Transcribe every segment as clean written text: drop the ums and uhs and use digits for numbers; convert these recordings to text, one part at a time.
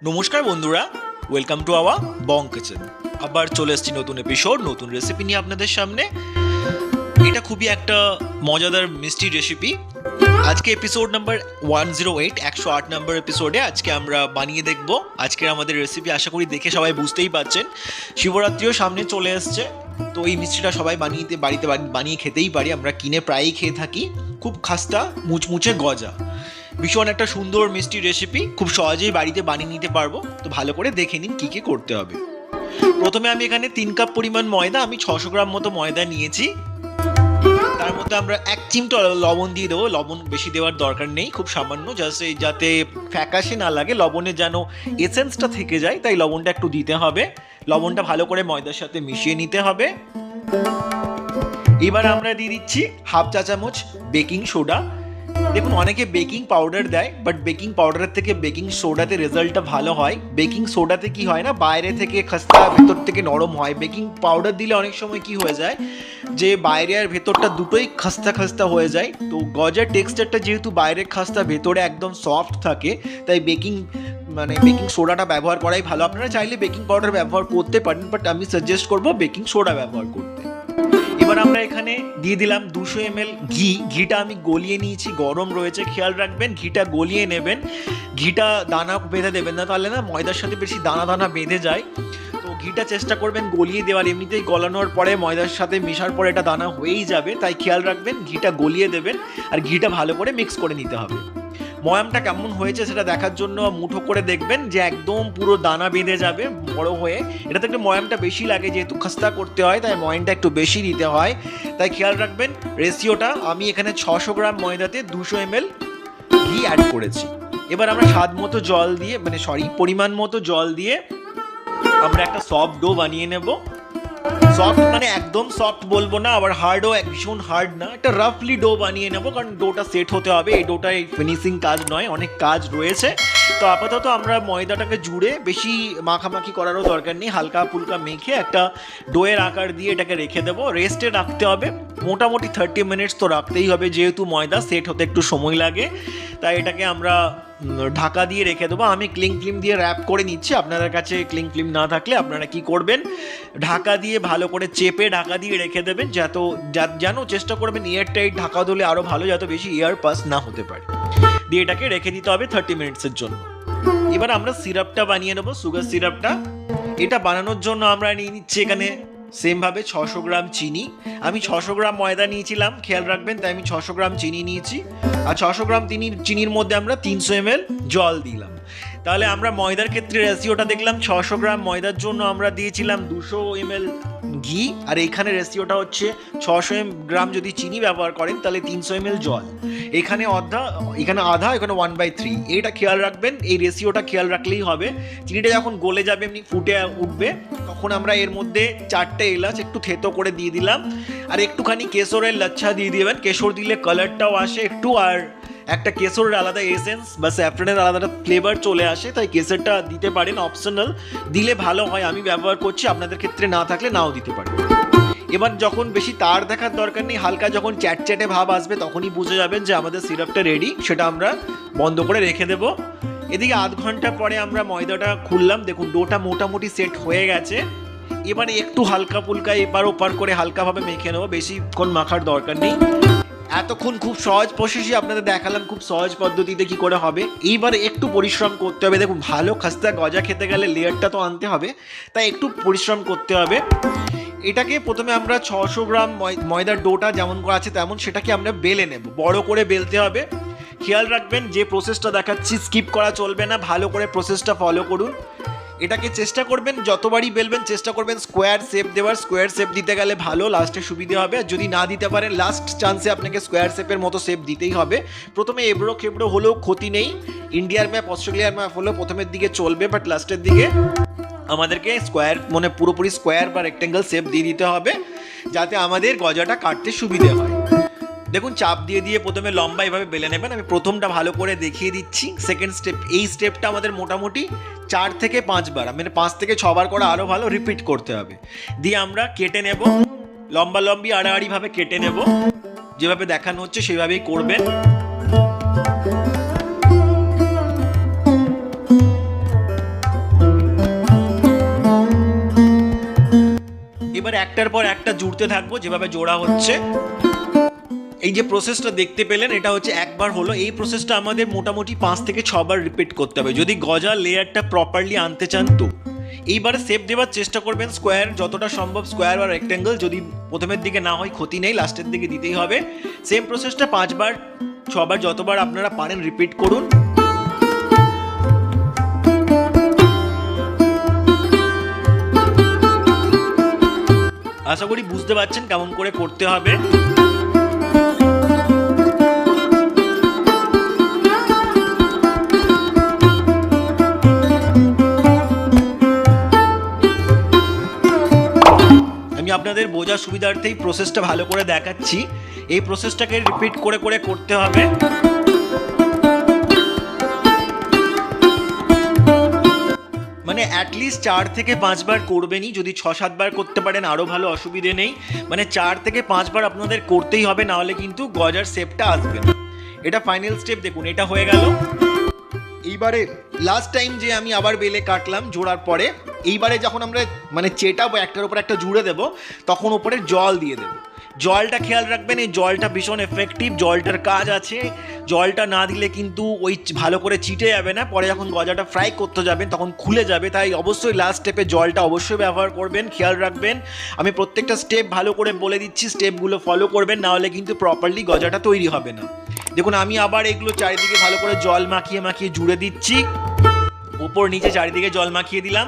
নমস্কার বন্ধুরা, welcome to our Bong kitchen. আবার চলে এসেছি নতুন এপিসোড, নতুন রেসিপি নিয়ে আপনাদের সামনে। এটা খুবই একটা মজাদার মিষ্টি রেসিপি। আজকে এপিসোড নাম্বার 108, 108 নাম্বার এপিসোডে আজকে আমরা বানিয়ে দেখব আজকের আমাদের রেসিপি। আশা করি দেখে সবাই বুঝতেই পারছেন, শিবরাত্রিও সামনে চলে এসছে। তো এই মিষ্টিটা সবাই বাড়িতে বানিয়ে খেতেই পারি, আমরা কিনে প্রায়ই খেয়ে থাকি। খুব খাস্তা মুচমুচে গজা, ভীষণ একটা সুন্দর মিষ্টি রেসিপি, খুব সহজেই বাড়িতে বানিয়ে নিতে পারবো। তো ভালো করে দেখে নিন কী কী করতে হবে। প্রথমে আমি এখানে 3 কাপ পরিমাণ ময়দা, আমি 600 গ্রাম মতো ময়দা নিয়েছি। তার মধ্যে আমরা 1 চিমটা লবণ দিয়ে দেবো। লবণ বেশি দেওয়ার দরকার নেই, খুব সামান্য, জাস্ট যাতে ফ্যাকাশে না লাগে, লবণে যেন এসেন্সটা থেকে যায়, তাই লবণটা একটু দিতে হবে। লবণটা ভালো করে ময়দার সাথে মিশিয়ে নিতে হবে। এবার আমরা দিয়ে দিচ্ছি হাফ চা চামচ বেকিং সোডা। দেখুন, অনেকে বেকিং পাউডার দেয়, বাট বেকিং পাউডারের থেকে বেকিং সোডাতে রেজাল্টটা ভালো হয়। বেকিং সোডাতে কি হয় না, বাইরে থেকে খাস্তা, ভেতর থেকে নরম হয়। বেকিং পাউডার দিলে অনেক সময় কি হয়ে যায় যে বাইরে আর ভেতরটা দুটোই খাস্তা খাস্তা হয়ে যায়। তো গজার টেক্সচারটা যেহেতু বাইরে খাস্তা, ভেতরে একদম সফট থাকে, তাই বেকিং সোডাটা ব্যবহার করাই ভালো। আপনারা চাইলে বেকিং পাউডার ব্যবহার করতে পারেন, বাট আমি সাজেস্ট করবো বেকিং সোডা ব্যবহার করতে। এবার আমরা এখানে দিয়ে দিলাম 200 ml ঘি। ঘিটা আমি গলিয়ে নিয়েছি, গরম রয়েছে, খেয়াল রাখবেন ঘিটা গলিয়ে নেবেন। ঘিটা দানা বেঁধে দেবেন না, তাহলে না ময়দার সাথে বেশি দানা দানা বেঁধে যায়। তো ঘিটা চেষ্টা করবেন গলিয়ে দেওয়ার, এমনিতেই গলানোর পরে ময়দার সাথে মেশার পরে এটা দানা হয়েই যাবে, তাই খেয়াল রাখবেন ঘিটা গলিয়ে দেবেন। আর ঘিটা ভালো করে মিক্স করে নিতে হবে। ময়ামটা কেমন হয়েছে সেটা দেখার জন্য মুঠো করে দেখবেন যে একদম পুরো দানা বেঁধে যাবে বড় হয়ে। এটাতে একটু ময়ামটা বেশি লাগে, যেহেতু খাস্তা করতে হয়, তাই ময়ামটা একটু বেশি দিতে হয়। তাই খেয়াল রাখবেন রেশিওটা। আমি এখানে 600 গ্রাম ময়দাতে 200 ml ঘি অ্যাড করেছি। এবার আমরা স্বাদ মতো জল দিয়ে, পরিমাণ মতো জল দিয়ে আমরা একটা সফট ডো বানিয়ে নেব। সফট মানে একদম সফট বলবো না, আবার হার্ডও ভীষণ হার্ড না, একটা রাফলি ডো বানিয়ে নেবো, কারণ ডোটা সেট হতে হবে। এই ডোটা ফিনিশিং কাজ নয়, অনেক কাজ রয়েছে। তো আপাতত আমরা ময়দাটাকে জুড়ে বেশি মাখামাখি করারও দরকার নেই, হালকা ফুলকা মেখে একটা ডোয়ের আকার দিয়ে এটাকে রেখে দেবো। রেস্টে রাখতে হবে মোটামুটি 30 মিনিটস তো রাখতেই হবে, যেহেতু ময়দা সেট হতে একটু সময় লাগে। তাই এটাকে আমরা ঢাকা দিয়ে রেখে দেবো। আমি ক্লিং ফিল্ম দিয়ে র্যাপ করে নিচ্ছি। আপনাদের কাছে ক্লিং ফিল্ম না থাকলে আপনারা কি করবেন, ঢাকা দিয়ে ভালো করে চেপে ঢাকা দিয়ে রেখে দেবেন। যেন চেষ্টা করবেন এয়ার টাইট ঢাকা দিলে আরও ভালো, যাতে বেশি এয়ার পাস না হতে পারে। দিয়ে এটাকে রেখে দিতে হবে 30 মিনিটসের জন্য। এবার আমরা সিরাপটা বানিয়ে নেবো, সুগার সিরাপটা। এটা বানানোর জন্য আমরা নিয়ে নিচ্ছি এখানে সেমভাবে 600 গ্রাম চিনি। আমি 600 গ্রাম ময়দা নিয়েছিলাম, খেয়াল রাখবেন, তাই আমি 600 গ্রাম চিনি নিয়েছি। আর 600 গ্রাম চিনির মধ্যে আমরা 300 ml জল দিলাম। তাহলে আমরা ময়দার ক্ষেত্রে রেশিওটা দেখলাম, 600 গ্রাম ময়দার জন্য আমরা দিয়েছিলাম 200 ml ঘি। আর এখানে রেশিওটা হচ্ছে 600 গ্রাম যদি চিনি ব্যবহার করেন তাহলে 300 ml জল। এখানে আধা, এখানে 1/3। এটা খেয়াল রাখবেন, এই রেশিওটা খেয়াল রাখলেই হবে। চিনিটা যখন গলে যাবে, এমনি ফুটে উঠবে, তখন আমরা এর মধ্যে 4টে এলাচ একটু থেতো করে দিয়ে দিলাম। আর একটুখানি কেশরের লাচ্ছা দিয়ে দিবেন, কেশর দিলে কালারটাও আসে একটু, আর একটা কেশরের আলাদা এসেন্স বা স্যাফরনের আলাদা ফ্লেভার চলে আসে, তাই কেশরটা দিতে পারেন, অপশনাল, দিলে ভালো হয়। আমি ব্যবহার করছি, আপনাদের ক্ষেত্রে না থাকলে নাও দিতে পারেন। এবার যখন বেশি তার দেখার দরকার নেই, হালকা যখন চ্যাটচ্যাটে ভাব আসবে তখনই বুঝে যাবেন যে আমাদের সিরাপটা রেডি। সেটা আমরা বন্ধ করে রেখে দেবো। এদিকে আধ ঘন্টা পরে আমরা ময়দাটা খুললাম, দেখুন ডোটা মোটামুটি সেট হয়ে গেছে। এবারে একটু হালকা ফুলকা এপার ওপার করে হালকাভাবে মেখে নেবো, বেশিক্ষণ মাখার দরকার নেই। এতক্ষণ খুব সহজ প্রসেসই আপনাদের দেখালাম, খুব সহজ পদ্ধতিতে কি করে হবে। এইবার একটু পরিশ্রম করতে হবে। দেখুন, ভালো খাস্তা গজা খেতে গেলে লেয়ারটা তো আনতে হবে, তাই একটু পরিশ্রম করতে হবে। এটাকে প্রথমে আমরা 600 গ্রাম ময়দার ডোটা যেমন করা আছে তেমন সেটাকে আমরা বেলে নেব, বড় করে বেলতে হবে। খেয়াল রাখবেন যে প্রসেসটা দেখাচ্ছি স্কিপ করা চলবে না, ভালো করে প্রসেসটা ফলো করুন। এটাকে চেষ্টা করবেন যতবারই বেলবেন চেষ্টা করবেন স্কোয়ার শেপ দেওয়ার। স্কোয়ার শেপ দিতে গেলে ভালো, লাস্টে সুবিধে হবে। আর যদি না দিতে পারেন, লাস্ট চান্সে আপনাকে স্কোয়ার শেপের মতো শেপ দিতেই হবে। প্রথমে এবড়ো খেবড়ো হলেও ক্ষতি নেই, ইন্ডিয়ার ম্যাপ অস্ট্রেলিয়ার ম্যাপ হলেও প্রথমের দিকে চলবে, বাট লাস্টের দিকে আমাদেরকে স্কোয়ার পুরোপুরি স্কোয়ার বা রেক্টেঙ্গেল শেপ দিয়ে দিতে হবে, যাতে আমাদের গজাটা কাটতে সুবিধে হয়। দেখুন, চাপ দিয়ে দিয়ে প্রথমে লম্বা এভাবে বেলে নেবেন। আমি প্রথমটা ভালো করে দেখিয়ে দিচ্ছি। সেকেন্ড স্টেপ, এই স্টেপটা আমাদের মোটামুটি 4 থেকে 5 বার, 5 থেকে 6 বার করে আরও ভালো রিপিট করতে হবে। দিয়ে আমরা কেটে নেব, লম্বি আড়াআড়িভাবে কেটে নেব। যেভাবে দেখানো হচ্ছে সেভাবেই করবেন। একটার পর একটা জুড়তে থাকবো যেভাবে জোড়া হচ্ছে। এই যে প্রসেসটা দেখতে পেলেন এটা হচ্ছে একবার হলো। এই প্রসেসটা আমাদের মোটামুটি 5 থেকে 6 বার রিপিট করতে হবে যদি গজার লেয়ারটা প্রপারলি আনতে চান। তো এইবারে শেপ দেওয়ার চেষ্টা করবেন স্কোয়ার, যতটা সম্ভব স্কোয়ার বা রেক্ট্যাঙ্গেল। যদি প্রথমের দিকে না হয় ক্ষতি নেই, লাস্টের দিকে দিতেই হবে। সেম প্রসেসটা 5 বার 6 বার যতবার আপনারা পারেন রিপিট করুন। আশা করি বুঝতে পারছেন কেমন করে করতে হবে। আমি আপনাদের বোঝার সুবিধার্থেই প্রসেসটা ভালো করে দেখাচ্ছি। এই প্রসেসটাকে রিপিট করে করে করতে হবে। মানে অ্যাটলিস্ট 4 থেকে 5 বার করবেনই। যদি 6-7 বার করতে পারেন আরও ভালো, অসুবিধে নেই। মানে 4 থেকে 5 বার আপনাদের করতেই হবে, না হলে কিন্তু গজার শেপটা আসবে না। এটা ফাইনাল স্টেপ, দেখুন এটা হয়ে গেল। এইবারে লাস্ট টাইম যে আমি আবার বেলে কাটলাম জোড়ার পরে, এইবারে যখন আমরা মানে চেটাবো একটার উপর একটা জুড়ে দেবো, তখন ওপরে জল দিয়ে দেবো। জলটা খেয়াল রাখবেন, এই জলটা ভীষণ এফেক্টিভ, জলটার কাজ আছে। জলটা না দিলে কিন্তু ওই ভালো করে চিটে যাবে না, পরে যখন গজাটা ফ্রাই করতে যাবেন তখন খুলে যাবে। তাই অবশ্যই লাস্ট স্টেপে জলটা অবশ্যই ব্যবহার করবেন, খেয়াল রাখবেন। আমি প্রত্যেকটা স্টেপ ভালো করে বলে দিচ্ছি, স্টেপগুলো ফলো করবেন, না হলে কিন্তু প্রপারলি গজাটা তৈরি হবে না। দেখুন আমি আবার এগুলো চারিদিকে ভালো করে জল মাখিয়ে মাখিয়ে জুড়ে দিচ্ছি, উপর নিচে চারিদিকে জল মাখিয়ে দিলাম।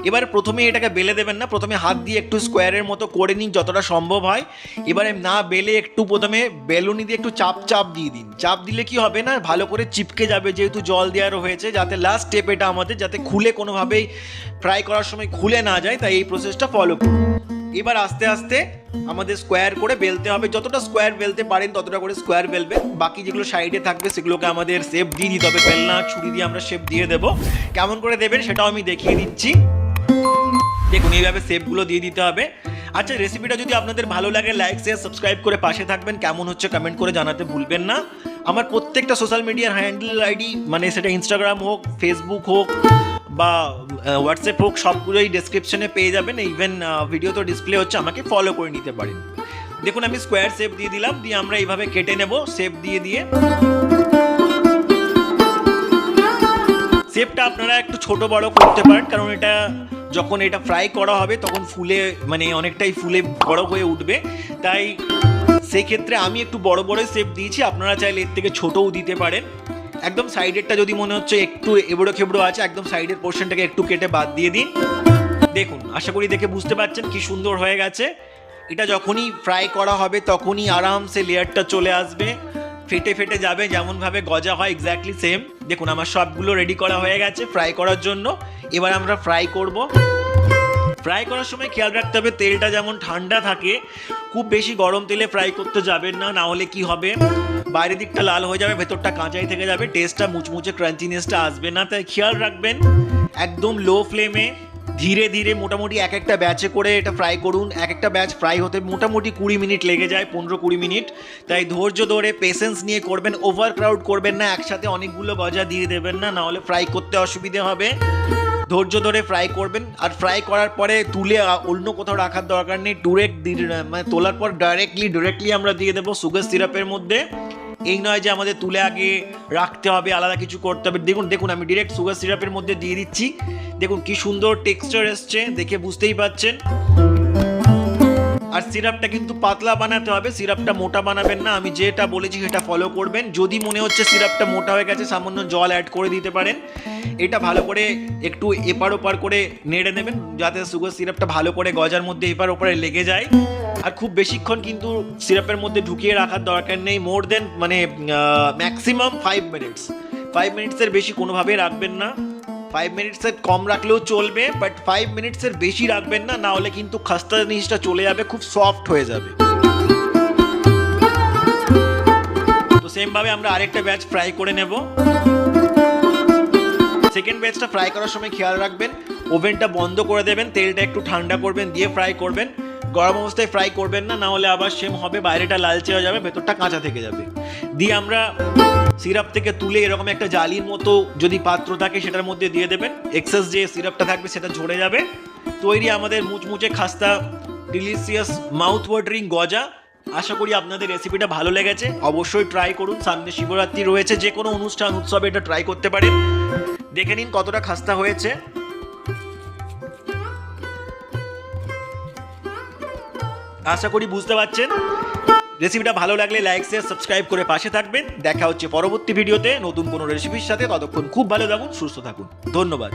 এবার প্রথমে এটাকে বেলে দেবেন না, প্রথমে হাত দিয়ে একটু স্কোয়ারের মতো করে নিন যতটা সম্ভব হয়। এবারে না বেলে একটু প্রথমে বেলুনি দিয়ে একটু চাপ চাপ দিয়ে দিন। চাপ দিলে কি হবে না, ভালো করে চিপকে যাবে, যেহেতু জল দেওয়ারও হয়েছে, যাতে লাস্ট স্টেপ এটা আমাদের যাতে খুলে কোনোভাবেই ফ্রাই করার সময় খুলে না যায়। তাই এই প্রসেসটা ফলো করুন। এবার আস্তে আস্তে আমাদের স্কোয়ার করে বেলতে হবে, যতটা স্কোয়ার বেলতে পারেন ততটা করে স্কোয়ার বেলবেন। বাকি যেগুলো সাইডে থাকবে সেগুলোকে আমাদের শেপ দিয়ে দিতে হবে, বেলনা ছুরি দিয়ে আমরা শেপ দিয়ে দেবো। কেমন করে দেবেন সেটাও আমি দেখিয়ে দিচ্ছি। দেখুন এইভাবে শেপগুলো দিয়ে দিতে হবে। আচ্ছা, রেসিপিটা যদি আপনাদের ভালো লাগে লাইক শেয়ার সাবস্ক্রাইব করে পাশে থাকবেন। কেমন হচ্ছে কমেন্ট করে জানাতে ভুলবেন না। আমার প্রত্যেকটা সোশ্যাল মিডিয়ার হ্যান্ডেল আইডি, মানে সেটা ইনস্টাগ্রাম হোক, ফেসবুক হোক বা হোয়াটসঅ্যাপ হোক, সবগুলোই ডেসক্রিপশনে পেয়ে যাবেন। ইভেন ভিডিও তো ডিসপ্লে হচ্ছে, আমাকে ফলো করে নিতে পারেন। দেখুন আমি স্কোয়ার শেপ দিয়ে দিলাম, দিয়ে আমরা এইভাবে কেটে নেব শেপ দিয়ে দিয়ে। শেপটা আপনারা একটু ছোট বড় করতে পারেন, কারণ এটা যখন এটা ফ্রাই করা হবে তখন ফুলে মানে অনেকটাই ফুলে বড় হয়ে উঠবে। তাই সেই ক্ষেত্রে আমি একটু বড় বড় শেপ দিয়েছি, আপনারা চাইলে এর থেকে ছোটও দিতে পারেন। একদম সাইডেরটা যদি মনে হচ্ছে একটু এবড়ো খেবড়ো আছে, একদম সাইডের পোর্শনটাকে একটু কেটে বাদ দিয়ে দিন। দেখুন আশা করি দেখে বুঝতে পারছেন কি সুন্দর হয়ে গেছে। এটা যখনই ফ্রাই করা হবে তখনই আরামসে লেয়ারটা চলে আসবে, ফেটে ফেটে যাবে, যেমনভাবে গজা হয় এক্স্যাক্টলি সেম। দেখুন আমার সবগুলো রেডি করা হয়ে গেছে ফ্রাই করার জন্য। এবার আমরা ফ্রাই করব। ফ্রাই করার সময় খেয়াল রাখতে হবে তেলটা যেমন ঠান্ডা থাকে, খুব বেশি গরম তেলে ফ্রাই করতে যাবেন না, না হলে কি হবে বাইরের দিকটা লাল হয়ে যাবে, ভেতরটা কাঁচাই থেকে যাবে, টেস্টটা মুচমুচে ক্রাঞ্চিনেসটা আসবে না। তাই খেয়াল রাখবেন একদম লো ফ্লেমে ধীরে ধীরে মোটামুটি এক একটা ব্যাচে করে এটা ফ্রাই করুন। এক একটা ব্যাচ ফ্রাই হতে মোটামুটি 20 মিনিট লেগে যায়, 15-20 মিনিট। তাই ধৈর্য ধরে পেশেন্স নিয়ে করবেন, ওভার ক্রাউড করবেন না, একসাথে অনেকগুলো গজা দিয়ে দেবেন না, না হলে ফ্রাই করতে অসুবিধে হবে। ধৈর্য ধরে ফ্রাই করবেন। আর ফ্রাই করার পরে তুলে অন্য কোথাও রাখার দরকার নেই, মানে তোলার পর ডিরেক্টলি আমরা দিয়ে দেবো সুগার সিরাপের মধ্যে। এই নয় যে আমাদের তুলে আগে রাখতে হবে, আলাদা কিছু করতে হবে। দেখুন আমি ডিরেক্ট সুগার সিরাপের মধ্যে দিয়ে দিচ্ছি। দেখুন কি সুন্দর টেক্সচার এসছে, দেখে বুঝতেই পারছেন। আর সিরাপটা কিন্তু পাতলা বানাতে হবে, সিরাপটা মোটা বানাবেন না। আমি যেটা বলেছি সেটা ফলো করবেন। যদি মনে হচ্ছে সিরাপটা মোটা হয়ে গেছে সামান্য জল অ্যাড করে দিতে পারেন। এটা ভালো করে একটু এপার ওপার করে নেড়ে নেবেন, যাতে সুগার সিরাপটা ভালো করে গজার মধ্যে এপার ওপারে লেগে যায়। আর খুব বেশিক্ষণ কিন্তু সিরাপের মধ্যে ঢুকিয়ে রাখার দরকার নেই, মোর দেন মানে ম্যাক্সিমাম 5 মিনিটস। 5 মিনিটসের বেশি কোনোভাবেই রাখবেন না। 5 মিনিটসের কম রাখলেও চলবে, বাট 5 মিনিটসের বেশি রাখবেন না, না হলে কিন্তু খাস্তা জিনিসটা চলে যাবে, খুব সফট হয়ে যাবে। তো সেমভাবে আমরা আরেকটা ব্যাচ ফ্রাই করে নেব। সেকেন্ড ব্যাচটা ফ্রাই করার সময় খেয়াল রাখবেন ওভেনটা বন্ধ করে দেবেন, তেলটা একটু ঠান্ডা করবেন, দিয়ে ফ্রাই করবেন। গরম অবস্থায় ফ্রাই করবেন না, না হলে আবার সেম হবে, বাইরেটা লালচে হয়ে যাবে, ভেতরটা কাঁচা থেকে যাবে। দিয়ে আমরা সিরাপ থেকে তুলে এরকম একটা জালির মতো যদি পাত্র থাকে সেটার মধ্যে দিয়ে দেবেন। এক্সেস যে সিরাপটা থাকবে সেটা ঝরে যাবে। তৈরি আমাদের মুচমুচে খাস্তা ডিলিশিয়াস মাউথ ওয়াটারিং গজা। আশা করি আপনাদের রেসিপিটা ভালো লেগেছে। অবশ্যই ট্রাই করুন, সামনে শিবরাত্রি রয়েছে, যে কোনো অনুষ্ঠান উৎসবে এটা ট্রাই করতে পারেন। দেখে নিন কতটা খাস্তা হয়েছে। আশা করি বুঝতে পারছেন। রেসিপিটা ভালো লাগলে লাইক শেয়ার সাবস্ক্রাইব করে পাশে থাকবেন। দেখা হচ্ছে পরবর্তী ভিডিওতে নতুন কোনো রেসিপির সাথে। ততক্ষণ খুব ভালো থাকুন, সুস্থ থাকুন। ধন্যবাদ।